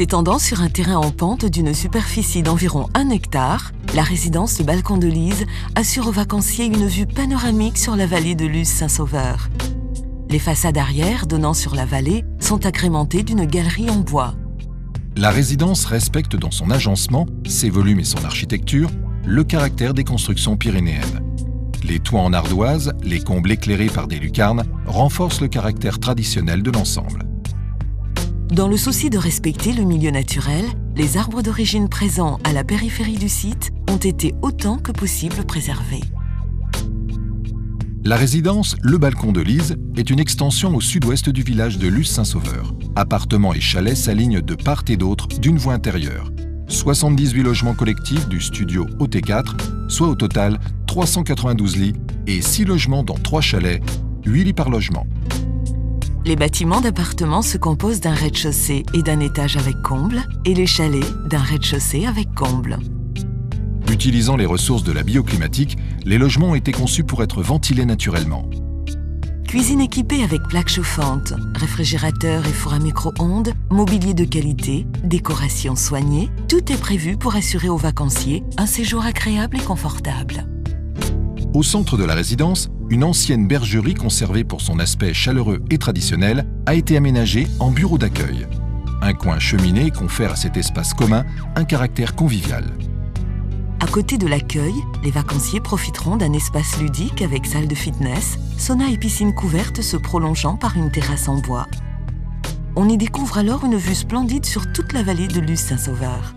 S'étendant sur un terrain en pente d'une superficie d'environ 1 hectare, la résidence Le Balcon de Lise assure aux vacanciers une vue panoramique sur la vallée de Luz-Saint-Sauveur. Les façades arrière donnant sur la vallée sont agrémentées d'une galerie en bois. La résidence respecte dans son agencement, ses volumes et son architecture, le caractère des constructions pyrénéennes. Les toits en ardoise, les combles éclairés par des lucarnes renforcent le caractère traditionnel de l'ensemble. Dans le souci de respecter le milieu naturel, les arbres d'origine présents à la périphérie du site ont été autant que possible préservés. La résidence Le Balcon de Lise est une extension au sud-ouest du village de Luz-Saint-Sauveur. Appartements et chalets s'alignent de part et d'autre d'une voie intérieure. 78 logements collectifs du studio au T4, soit au total 392 lits et 6 logements dans 3 chalets, 8 lits par logement. Les bâtiments d'appartements se composent d'un rez-de-chaussée et d'un étage avec comble, et les chalets d'un rez-de-chaussée avec comble. Utilisant les ressources de la bioclimatique, les logements ont été conçus pour être ventilés naturellement. Cuisine équipée avec plaques chauffantes, réfrigérateur et four à micro-ondes, mobilier de qualité, décoration soignée, tout est prévu pour assurer aux vacanciers un séjour agréable et confortable. Au centre de la résidence, une ancienne bergerie conservée pour son aspect chaleureux et traditionnel a été aménagée en bureau d'accueil. Un coin cheminée confère à cet espace commun un caractère convivial. À côté de l'accueil, les vacanciers profiteront d'un espace ludique avec salle de fitness, sauna et piscine couverte se prolongeant par une terrasse en bois. On y découvre alors une vue splendide sur toute la vallée de Luz-Saint-Sauveur.